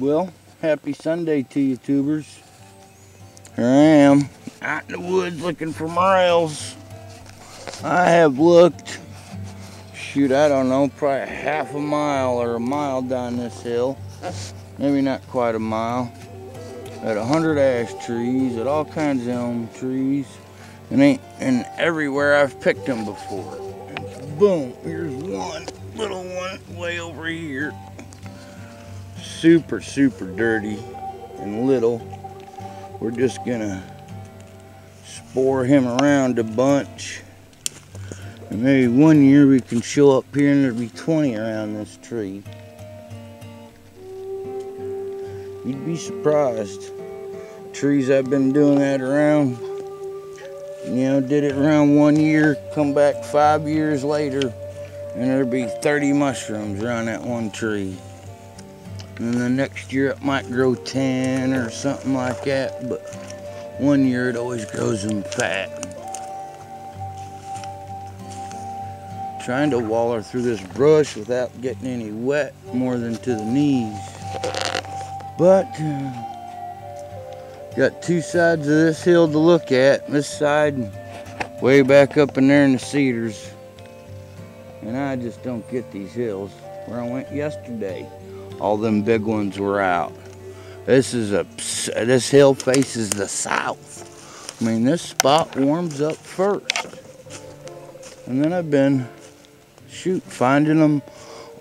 Well, happy Sunday to you tubers. Here I am out in the woods looking for morels. I have looked, shoot, I don't know, probably half a mile or a mile down this hill. Maybe not quite a mile. At 100 ash trees, at all kinds of elm trees, and everywhere I've picked them before. And boom, here's one little one way over here. Super dirty and little. We're just gonna spore him around a bunch, and maybe one year we can show up here and there'll be 20 around this tree. You'd be surprised. Trees I've been doing that around, you know, did it around 1 year, come back 5 years later, and there'd be 30 mushrooms around that one tree. And the next year it might grow 10 or something like that, but 1 year it always grows them fat. Trying to waller through this brush without getting any wet more than to the knees. But got two sides of this hill to look at. This side way back up in there in the cedars. And I just don't get these hills. Where I went yesterday, all them big ones were out. This hill faces the south. I mean, this spot warms up first. And then I've been, finding them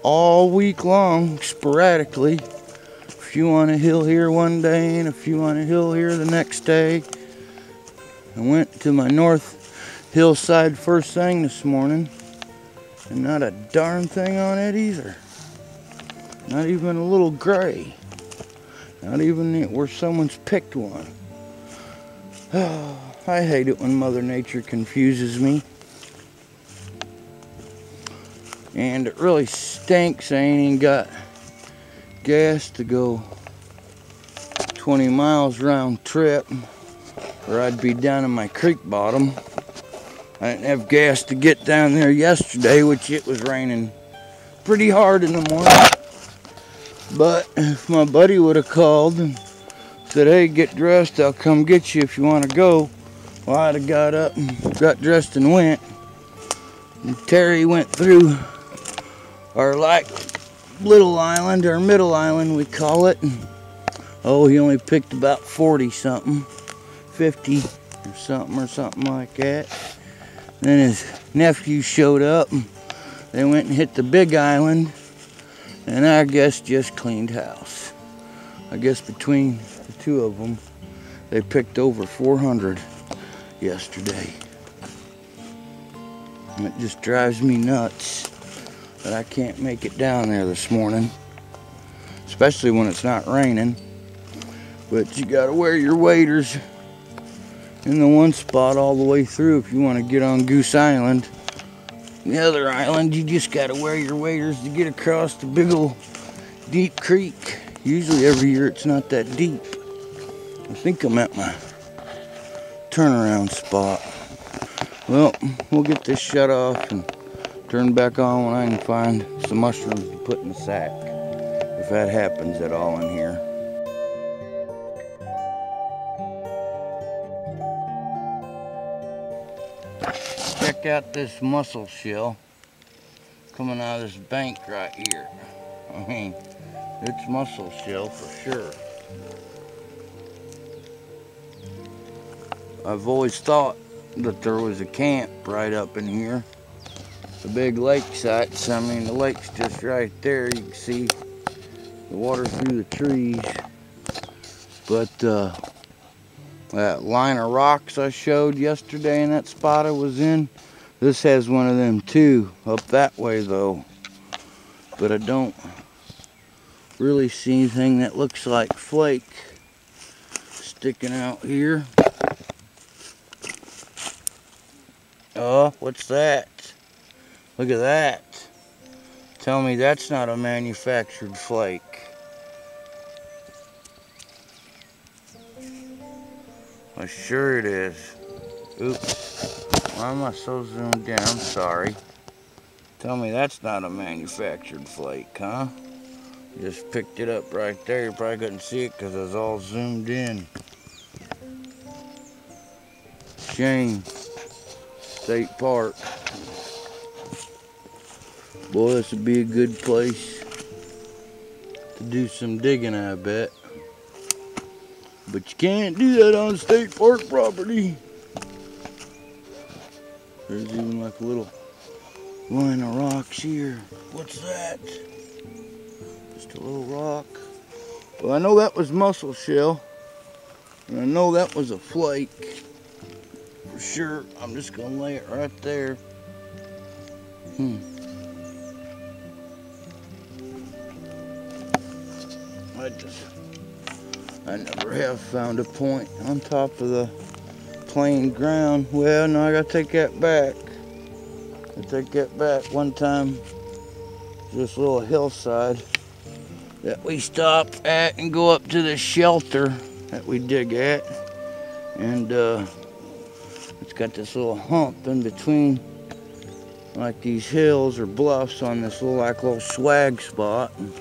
all week long, sporadically. A few on a hill here one day, and a few on a hill here the next day. I went to my north hillside first thing this morning, and not a darn thing on it either. Not even a little gray. Not even where someone's picked one. Oh, I hate it when Mother Nature confuses me. And it really stinks I ain't even got gas to go 20 miles round trip, or I'd be down in my creek bottom. I didn't have gas to get down there yesterday, which it was raining pretty hard in the morning. But if my buddy would have called and said, hey, get dressed, I'll come get you if you want to go, well, I'd have got up and got dressed and went. And Terry went through our little island, or middle island we call it. And, oh, he only picked about 40 something, 50 or something like that. Then his nephew showed up and they went and hit the big island. And I guess just cleaned house. I guess between the two of them, they picked over 400 yesterday. And it just drives me nuts that I can't make it down there this morning. Especially when it's not raining. But you gotta wear your waders in the one spot all the way through if you want to get on Goose Island. The other island, you just gotta wear your waders to get across the big old deep creek. Usually every year it's not that deep. I think I'm at my turnaround spot. Well, we'll get this shut off and turn back on when I can find some mushrooms to put in the sack, if that happens at all in here. Check out this mussel shell coming out of this bank right here. I mean, it's mussel shell for sure. I've always thought that there was a camp right up in here. The big lake sites, I mean, the lake's just right there. You can see the water through the trees. But that line of rocks I showed yesterday in that spot I was in, this has one of them too, up that way though. But I don't really see anything that looks like flake sticking out here. Oh, what's that? Look at that. Tell me that's not a manufactured flake. Well, sure it is. Oops. Why am I so zoomed in? I'm sorry. Tell me that's not a manufactured flake, huh? Just picked it up right there. You probably couldn't see it because I was all zoomed in. Shane State Park. Boy, this would be a good place to do some digging, I bet. But you can't do that on state park property. There's even like a little line of rocks here. What's that? Just a little rock. Well, I know that was mussel shell. And I know that was a flake. For sure. I'm just gonna lay it right there. I never have found a point on top of the plain ground. Well, no, I gotta take that back. I take that back. One time, this little hillside that we stop at and go up to the shelter that we dig at, and it's got this little hump in between, like these hills or bluffs on this little swag spot, and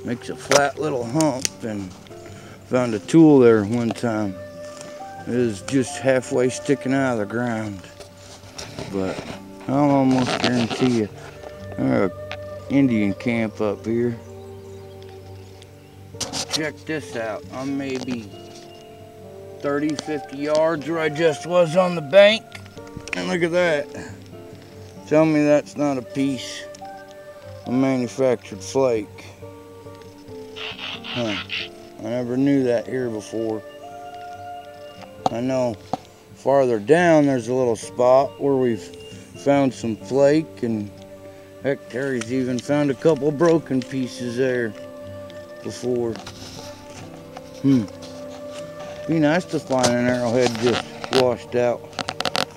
makes a flat little hump. And found a tool there one time. It was just halfway sticking out of the ground. But I'll almost guarantee you there's an Indian camp up here. Check this out. I'm maybe 30, 50 yards where I just was on the bank. And look at that. Tell me that's not a piece of manufactured flake. Huh. I never knew that here before. I know farther down there's a little spot where we've found some flake, and heck, Terry's even found a couple broken pieces there before. Be nice to find an arrowhead just washed out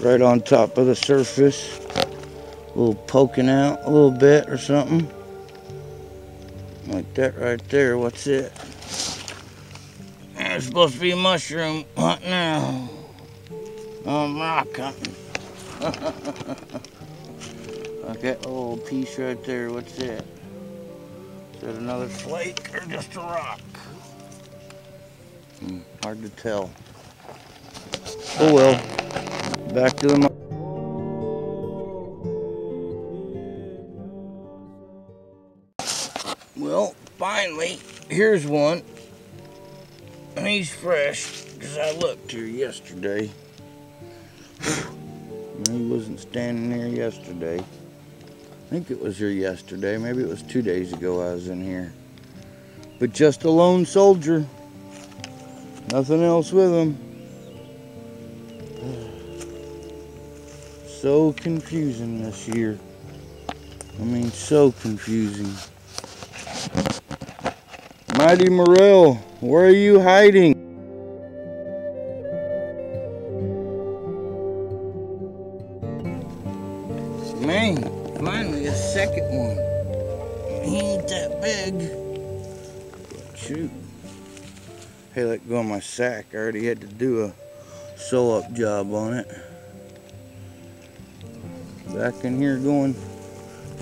right on top of the surface. A little poking out a little bit or something. Like that right there. What's it? It's supposed to be a mushroom. What now? I'm rock hunting. Look at that little piece right there. What's that? Is that another flake or just a rock? Hard to tell. Oh well. Back to the Well, finally, here's one. And he's fresh, because I looked here yesterday. He wasn't standing here yesterday. I think it was here yesterday. Maybe it was 2 days ago I was in here. But just a lone soldier. Nothing else with him. So confusing this year. I mean, so confusing. Hidey Morel, where are you hiding? Man, finally a second one. He ain't that big. But shoot. Hey, let go of my sack. I already had to do a sew-up job on it. Back in here going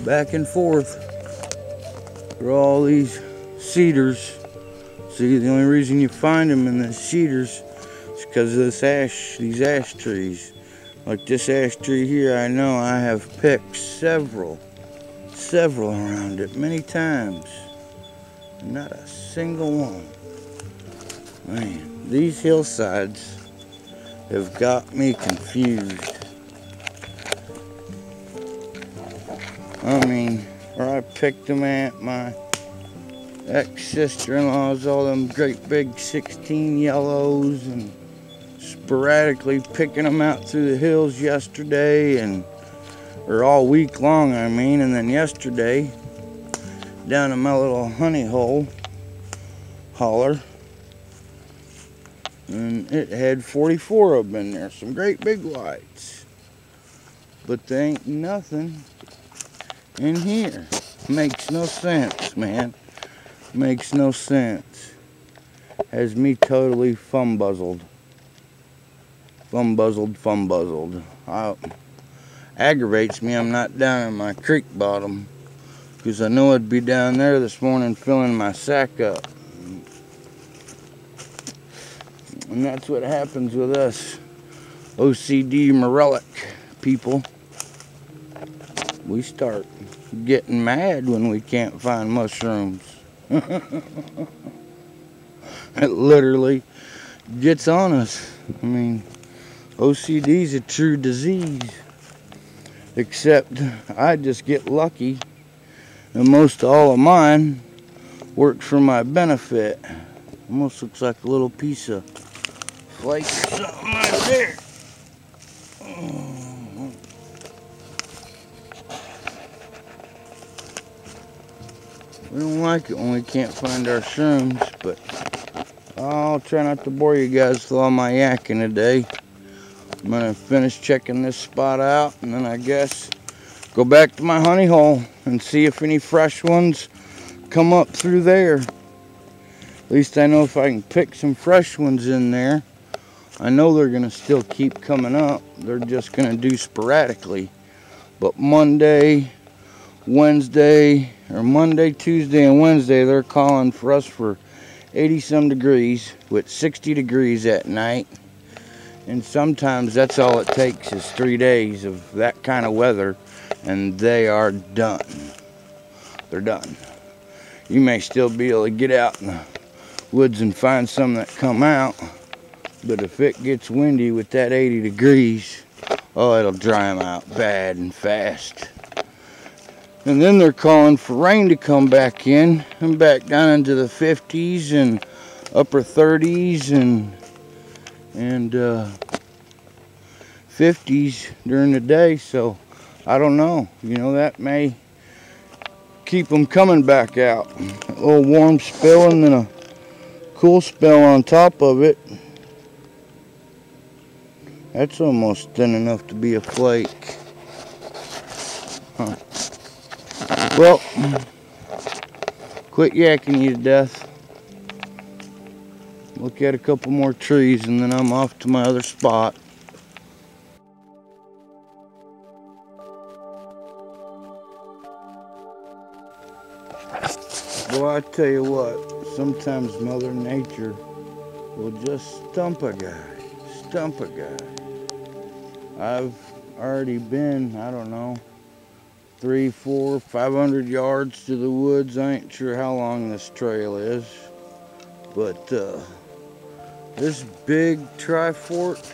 back and forth through all these cedars. See, the only reason you find them in the cedars is because of these ash trees. Like this ash tree here, I know I have picked several around it many times. Not a single one. Man, these hillsides have got me confused. I mean, where I picked them at, my ex-sister-in-law's all them great big 16 yellows, and sporadically picking them out through the hills yesterday, or all week long, I mean. And then yesterday, down in my little honey hole holler, and it had 44 of them in there, some great big whites. But there ain't nothing in here. Makes no sense, man. Makes no sense. Has me totally fumbuzzled. Aggravates me I'm not down in my creek bottom because I know I'd be down there this morning filling my sack up. And that's what happens with us OCD Morelic people. We start getting mad when we can't find mushrooms. It literally gets on us. I mean, OCD is a true disease. Except I just get lucky, and most all of mine work for my benefit. Almost looks like a little piece of flake or something right there. We don't like it when we can't find our shrooms, but I'll try not to bore you guys with all my yakking today. I'm gonna finish checking this spot out, and then I guess go back to my honey hole and see if any fresh ones come up through there. At least I know if I can pick some fresh ones in there. I know they're gonna still keep coming up. They're just gonna do sporadically. But Monday, Tuesday, and Wednesday, they're calling for us for 80-some degrees with 60 degrees at night. And sometimes that's all it takes is 3 days of that kind of weather, and they are done. They're done. You may still be able to get out in the woods and find some that come out, but if it gets windy with that 80 degrees, oh, it'll dry them out bad and fast. And then they're calling for rain to come back in and back down into the 50s and upper 30s and 50s during the day. So I don't know, you know, that may keep them coming back out. A little warm spell and then a cool spell on top of it. That's almost thin enough to be a flake. Huh. Well, quit yakking you to death. Look at a couple more trees and then I'm off to my other spot. Well, I tell you what, sometimes Mother Nature will just stump a guy. Stump a guy. I've already been, I don't know, 300, 400, 500 yards to the woods. I ain't sure how long this trail is, but this big tri-forked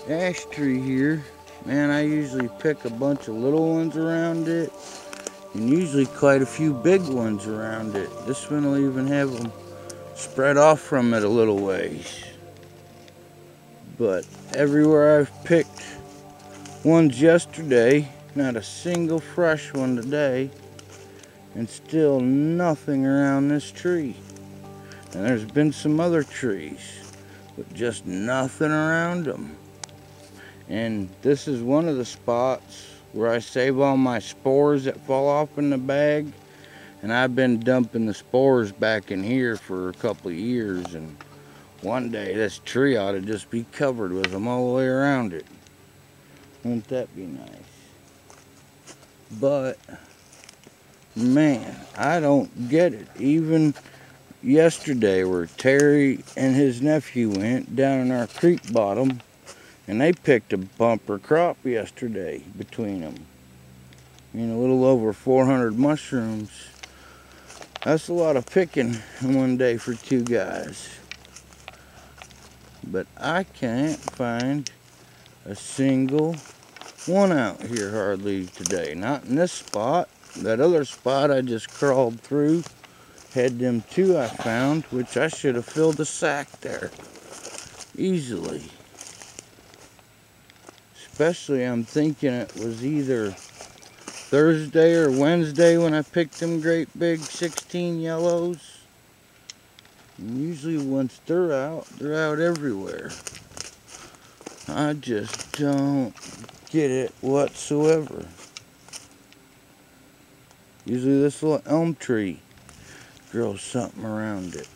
ash tree here, man, I usually pick a bunch of little ones around it and usually quite a few big ones around it. This one will even have them spread off from it a little ways. But everywhere I've picked ones yesterday, not a single fresh one today, and still nothing around this tree. And there's been some other trees, but just nothing around them. And this is one of the spots where I save all my spores that fall off in the bag. And I've been dumping the spores back in here for a couple of years, and one day this tree ought to just be covered with them all the way around it. Wouldn't that be nice? But man, I don't get it. Even yesterday where Terry and his nephew went down in our creek bottom, and they picked a bumper crop yesterday between them. I mean, a little over 400 mushrooms. That's a lot of picking in one day for two guys. But I can't find a single one out here hardly today. Not in this spot. That other spot I just crawled through had them two I found, which I should have filled a sack there easily. Especially I'm thinking it was either Thursday or Wednesday when I picked them great big 16 yellows. And usually once they're out everywhere. I just don't get it whatsoever. Usually this little elm tree grows something around it.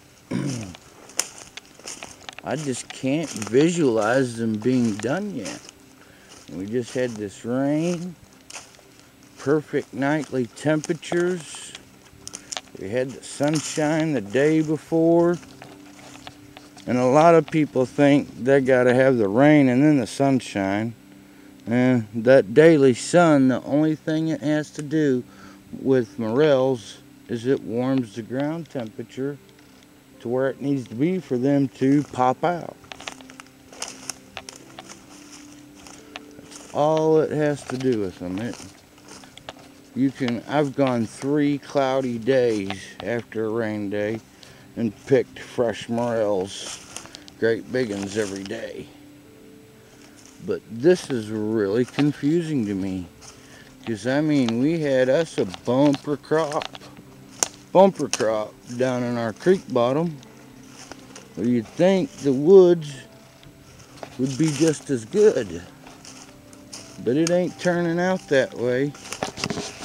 I just can't visualize them being done yet. We just had this rain. perfect nightly temperatures. We had the sunshine the day before. And a lot of people think they gotta have the rain and then the sunshine. And that daily sun, the only thing it has to do with morels is it warms the ground temperature to where it needs to be for them to pop out. That's all it has to do with them. I've gone 3 cloudy days after a rain day and picked fresh morels, great big ones every day. But this is really confusing to me. Because, I mean, we had us a bumper crop down in our creek bottom. Well, you'd think the woods would be just as good. But it ain't turning out that way.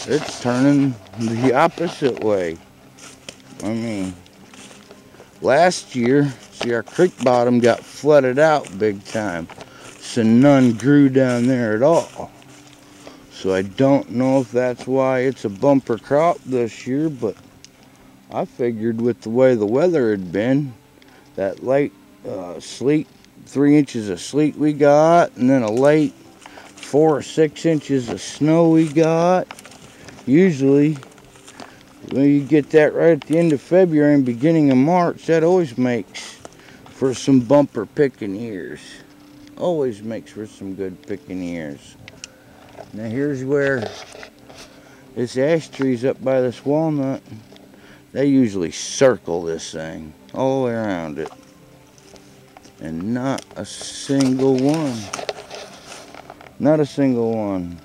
It's turning the opposite way. I mean, last year, see, our creek bottom got flooded out big time. So none grew down there at all. So I don't know if that's why it's a bumper crop this year, but I figured with the way the weather had been, that late sleet, 3 inches of sleet we got, and then a late 4 or 6 inches of snow we got. Usually, when you get that right at the end of February and beginning of March, that always makes for some bumper picking years. Always makes for some good picking years. Now here's where this ash tree's up by this walnut. They usually circle this thing all the way around it. And not a single one. Not a single one.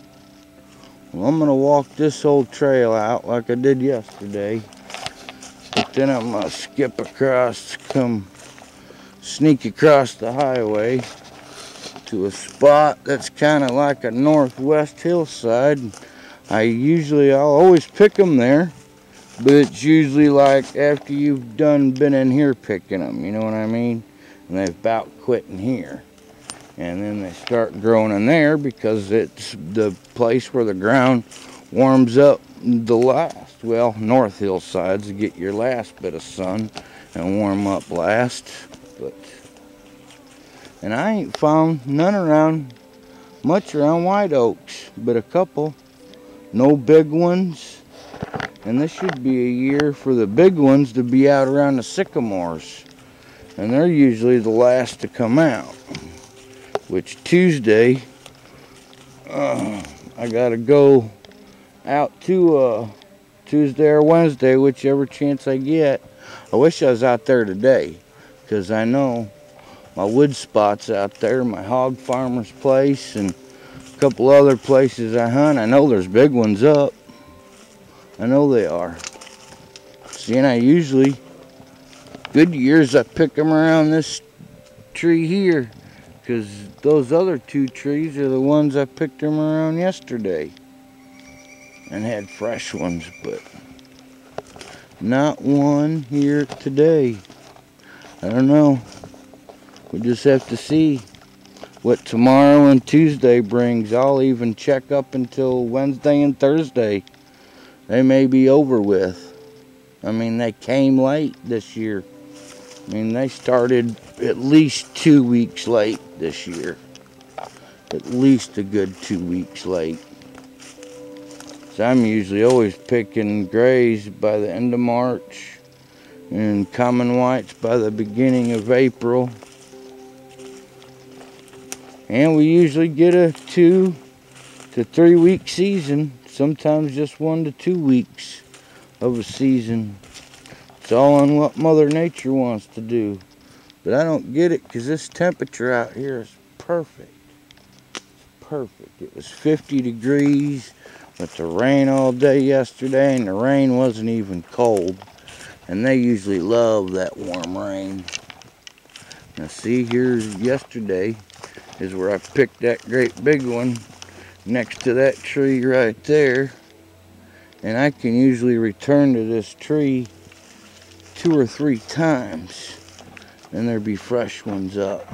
Well, I'm going to walk this old trail out like I did yesterday. But then I'm going to skip across, come sneak across the highway to a spot that's kind of like a northwest hillside. I'll always pick them there, but it's usually like after you've been in here picking them, you know what I mean? And they've about quitting here. And then they start growing in there because it's the place where the ground warms up the last. Well, north hillsides to get your last bit of sun and warm up last. And I ain't found none much around white oaks, but a couple. No big ones. And this should be a year for the big ones to be out around the sycamores. And they're usually the last to come out. Which Tuesday, I gotta go out to Tuesday or Wednesday, whichever chance I get. I wish I was out there today, because I know my wood spots out there, my hog farmer's place, and a couple other places I hunt. I know there's big ones up. I know they are. See, and I usually, good years, I pick them around this tree here, because those other 2 trees are the ones I picked them around yesterday and had fresh ones, but not one here today. I don't know. We just have to see what tomorrow and Tuesday brings. I'll even check up until Wednesday and Thursday. They may be over with. I mean, they came late this year. I mean, they started at least 2 weeks late this year. At least a good 2 weeks late. So I'm usually always picking grays by the end of March and common whites by the beginning of April. And we usually get a 2 to 3 week season. Sometimes just 1 to 2 weeks of a season. It's all on what Mother Nature wants to do. But I don't get it because this temperature out here is perfect. It's perfect. It was 50 degrees with the rain all day yesterday, and the rain wasn't even cold. And they usually love that warm rain. Now see, here's yesterday is where I picked that great big one next to that tree right there. And I can usually return to this tree 2 or 3 times and there be fresh ones up.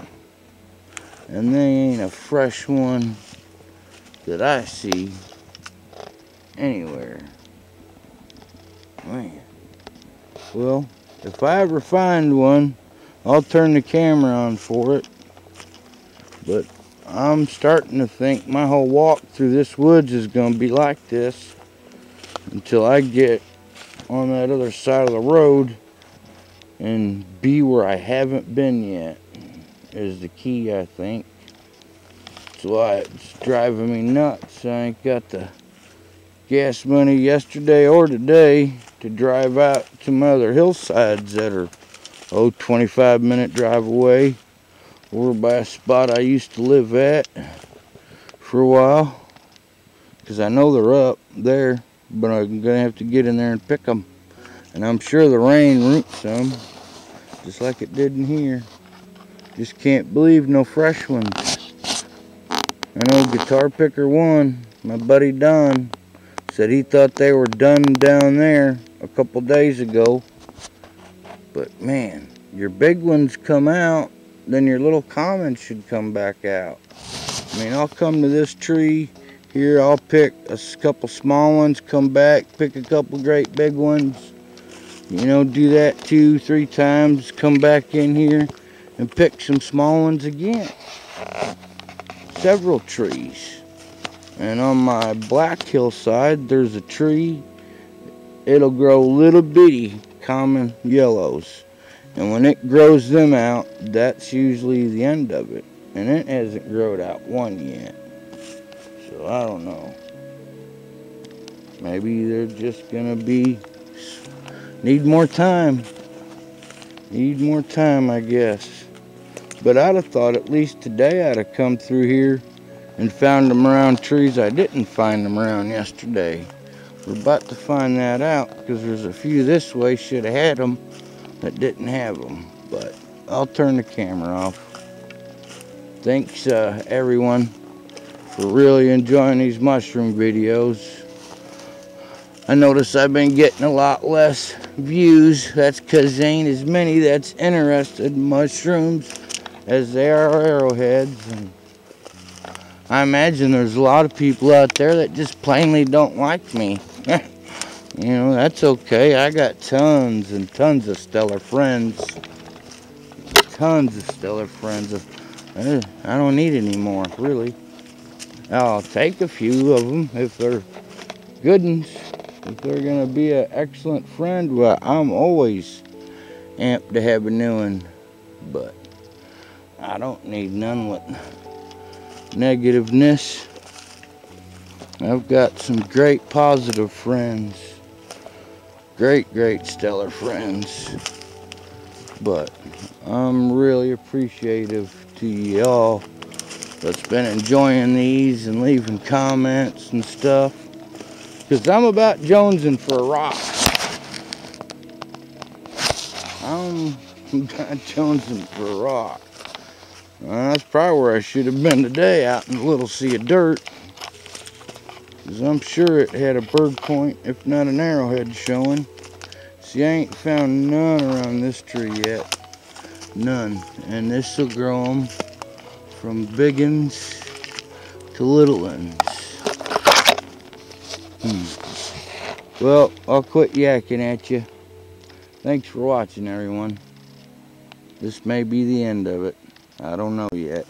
And they ain't a fresh one that I see anywhere. Man. Well, if I ever find one, I'll turn the camera on for it. But I'm starting to think my whole walk through this woods is going to be like this until I get on that other side of the road and be where I haven't been yet is the key, I think. That's why it's driving me nuts. I ain't got the gas money yesterday or today to drive out to my other hillsides that are 25-minute drive away, or by a spot I used to live at for a while, because I know they're up there, but I'm gonna have to get in there and pick them, and I'm sure the rain roots some just like it did in here. Just can't believe no fresh ones. I know Guitar Picker 1, my buddy Don, said he thought they were done down there a couple days ago. But man, your big ones come out, then your little commons should come back out. I mean, I'll come to this tree here, I'll pick a couple small ones, come back, pick a couple great big ones. You know, do that 2-3 times, come back in here and pick some small ones again. Several trees. And on my black hillside, there's a tree. It'll grow little bitty common yellows. And when it grows them out, that's usually the end of it. And it hasn't grown out one yet. So I don't know. Maybe they're just gonna be, need more time. Need more time, I guess. But I'd have thought at least today I'd have come through here and found them around trees I didn't find them around yesterday. We're about to find that out, because there's a few this way should have had them that didn't have them. But I'll turn the camera off. Thanks everyone for really enjoying these mushroom videos. I notice I've been getting a lot less views. That's because there ain't as many that's interested in mushrooms as there are arrowheads. And I imagine there's a lot of people out there that just plainly don't like me. You know, that's okay. I got tons and tons of stellar friends. Tons of stellar friends. I don't need any more, really. I'll take a few of them if they're good ones. If they're going to be an excellent friend, well, I'm always amped to have a new one. But I don't need none with negativeness. I've got some great positive friends. Great stellar friends. But I'm really appreciative to y'all that's been enjoying these and leaving comments and stuff. Because I'm about jonesing for a rock. I'm about jonesing for a rock. That's probably where I should have been today, out in a little sea of dirt. Because I'm sure it had a bird point, if not an arrowhead showing. See, I ain't found none around this tree yet. None. And this will grow them from big ones to little ones. Well, I'll quit yakking at you. Thanks for watching, everyone. This may be the end of it. I don't know yet.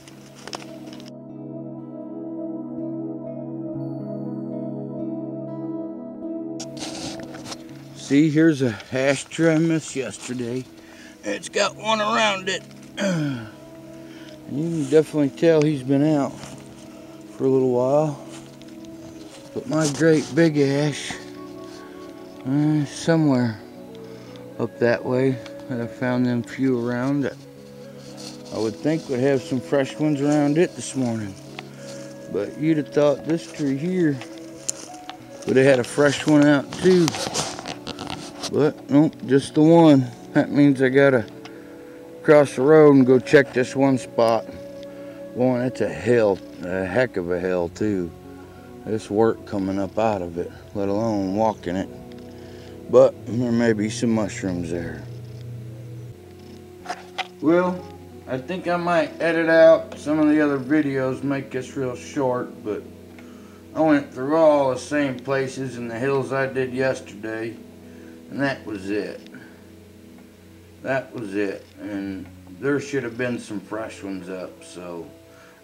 See, here's a hash tree I missed yesterday. It's got one around it. And you can definitely tell he's been out for a little while. But my great big ash, somewhere up that way that I found them few around that I would think would have some fresh ones around it this morning. But you'd have thought this tree here would have had a fresh one out too. But nope, just the one. That means I gotta cross the road and go check this one spot. Boy, it's a hill, a heck of a hill too. This work coming up out of it, let alone walking it. But there may be some mushrooms there. Well, I think I might edit out some of the other videos, make this real short, but I went through all the same places in the hills I did yesterday, and that was it. That was it. And there should have been some fresh ones up, so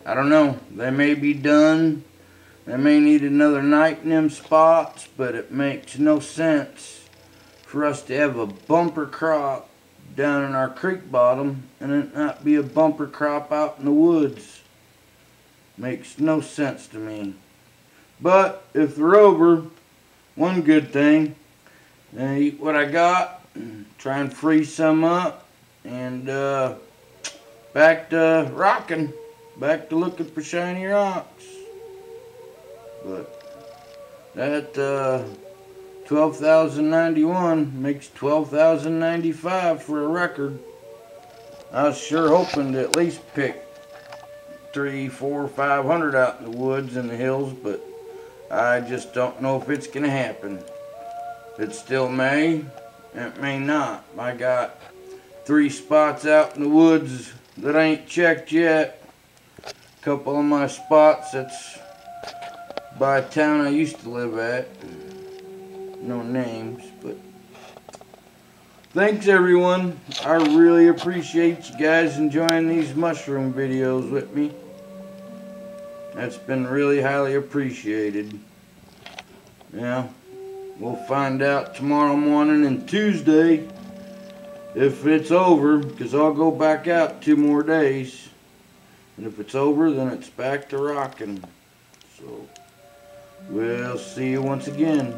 I don't know. They may be done. They may need another night in them spots, but it makes no sense for us to have a bumper crop down in our creek bottom and it not be a bumper crop out in the woods. Makes no sense to me. But if they're over, one good thing, I eat what I got, try and freeze some up, and back to rocking, back to looking for shiny rocks. But that 12,091 makes 12,095 for a record. I was sure hoping to at least pick 300, 400, 500 out in the woods and the hills, but I just don't know if it's gonna happen. It still may, it may not. I got 3 spots out in the woods that I ain't checked yet. A couple of my spots that's by a town I used to live at. No names, but thanks everyone. I really appreciate you guys enjoying these mushroom videos with me. That's been really highly appreciated. Yeah, we'll find out tomorrow morning and Tuesday if it's over, because I'll go back out 2 more days. And if it's over, then it's back to rocking. So we'll see you once again.